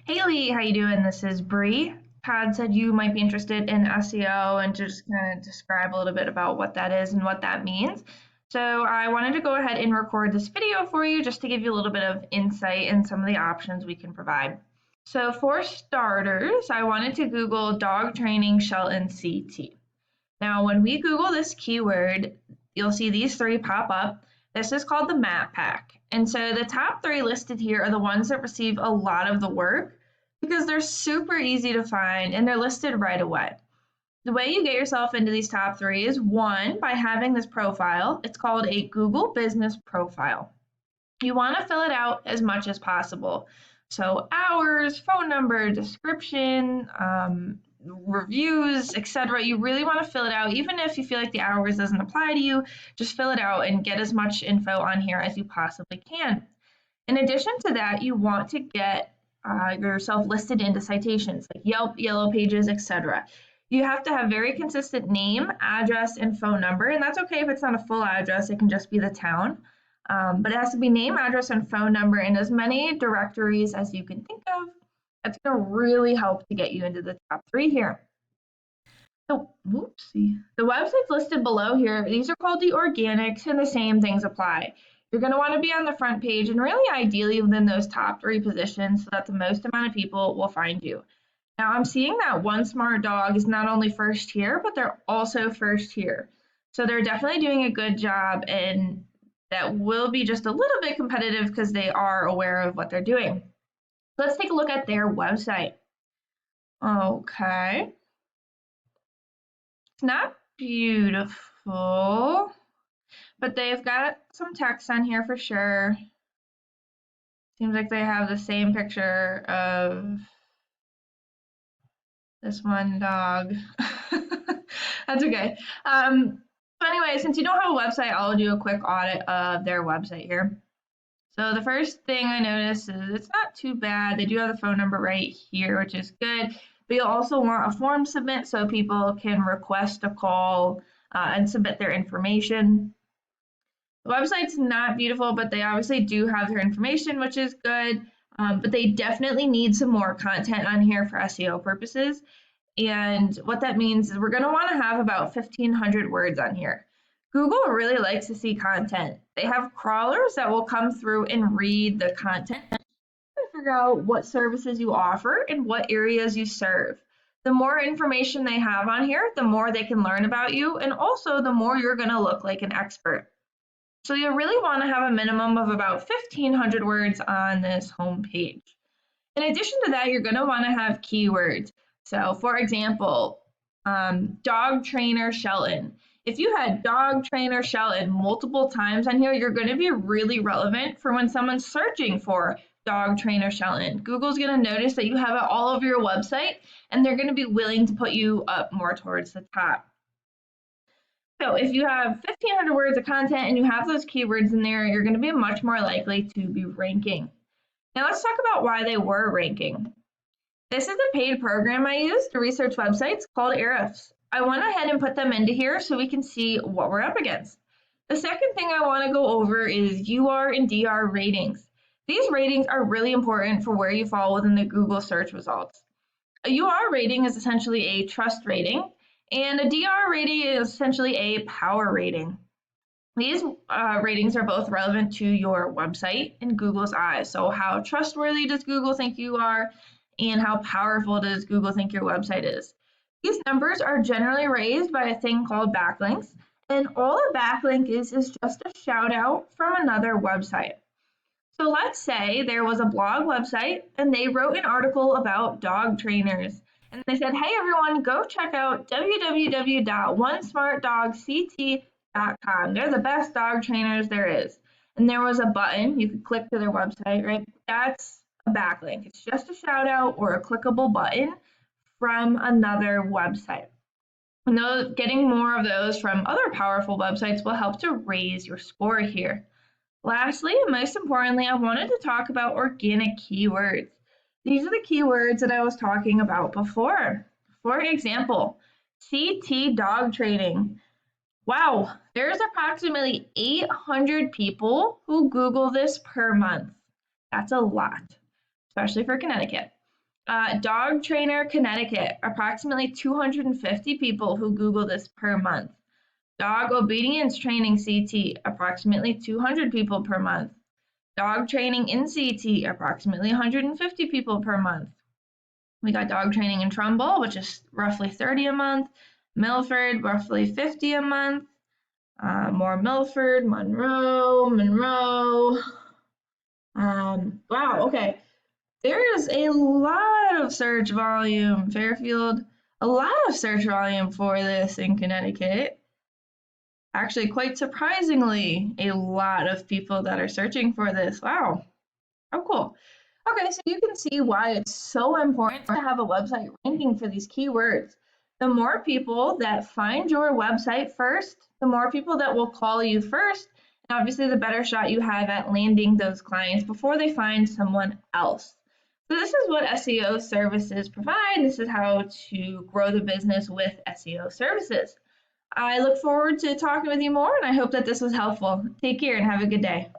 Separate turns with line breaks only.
Haley, how you doing? This is Bree. Todd said you might be interested in SEO and to just kind of describe a little bit about what that is and what that means. So I wanted to go ahead and record this video for you just to give you a little bit of insight in some of the options we can provide. So for starters, I wanted to Google dog training Shelton CT. Now, when we Google this keyword, you'll see these three pop up. This is called the map pack. And so the top three listed here are the ones that receive a lot of the work because they're super easy to find and they're listed right away. The way you get yourself into these top three is one, by having this profile. It's called a Google Business Profile. You want to fill it out as much as possible. So hours, phone number, description, reviews, etc. You really want to fill it out. Even if you feel like the hours doesn't apply to you, just fill it out and get as much info on here as you possibly can. In addition to that, you want to get yourself listed into citations like Yelp, Yellow Pages, etc. You have to have very consistent name, address, and phone number, and that's okay if it's not a full address, it can just be the town. But it has to be name, address, and phone number in as many directories as you can think of. That's going to really help to get you into the top three here. So, whoopsie. The websites listed below here, these are called the organics, and the same things apply. You're going to want to be on the front page and really ideally within those top three positions so that the most amount of people will find you. Now, I'm seeing that One Smart Dog is not only first here, but they're also first here. So they're definitely doing a good job, and that will be just a little bit competitive because they are aware of what they're doing. Let's take a look at their website. Okay. It's not beautiful, but they've got some text on here for sure. Seems like they have the same picture of this one dog. That's okay. So anyway, since you don't have a website, I'll do a quick audit of their website here. So the first thing I noticed is it's not too bad. They do have the phone number right here, which is good. But you'll also want a form submit so people can request a call and submit their information. The website's not beautiful, but they obviously do have their information, which is good. But they definitely need some more content on here for SEO purposes. And what that means is we're going to want to have about 1,500 words on here. Google really likes to see content. They have crawlers that will come through and read the content and figure out what services you offer and what areas you serve. The more information they have on here, the more they can learn about you, and also the more you're going to look like an expert. So you really want to have a minimum of about 1,500 words on this homepage. In addition to that, you're going to want to have keywords. So for example, dog trainer Shelton. If you had dog trainer Shelton multiple times on here, you're going to be really relevant for when someone's searching for dog trainer Shelton. Google's going to notice that you have it all over your website, and they're going to be willing to put you up more towards the top. So if you have 1,500 words of content and you have those keywords in there, you're going to be much more likely to be ranking. Now let's talk about why they were ranking. This is a paid program I use to research websites called Ahrefs. I went ahead and put them into here so we can see what we're up against. The second thing I want to go over is UR and DR ratings. These ratings are really important for where you fall within the Google search results. A UR rating is essentially a trust rating, and a DR rating is essentially a power rating. These ratings are both relevant to your website in Google's eyes. So how trustworthy does Google think you are, and how powerful does Google think your website is? These numbers are generally raised by a thing called backlinks, and all a backlink is just a shout out from another website. So let's say there was a blog website and they wrote an article about dog trainers. And they said, hey everyone, go check out www.onesmartdogct.com. They're the best dog trainers there is. And there was a button, you could click to their website, right? That's a backlink. It's just a shout out or a clickable button from another website. And getting more of those from other powerful websites will help to raise your score here. Lastly, and most importantly, I wanted to talk about organic keywords. These are the keywords that I was talking about before. For example, CT dog training. Wow, there's approximately 800 people who Google this per month. That's a lot, especially for Connecticut. Dog trainer, Connecticut, approximately 250 people who Google this per month. Dog obedience training CT, approximately 200 people per month. Dog training in CT, approximately 150 people per month. We got dog training in Trumbull, which is roughly 30 a month. Milford, roughly 50 a month. More Milford, Monroe. Wow, okay. There is a lot of search volume, Fairfield, a lot of search volume for this in Connecticut. Actually, quite surprisingly, a lot of people that are searching for this. Wow, how cool. Okay, so you can see why it's so important to have a website ranking for these keywords. The more people that find your website first, the more people that will call you first, and obviously the better shot you have at landing those clients before they find someone else. So this is what SEO services provide. This is how to grow the business with SEO services. I look forward to talking with you more, and I hope that this was helpful. Take care and have a good day.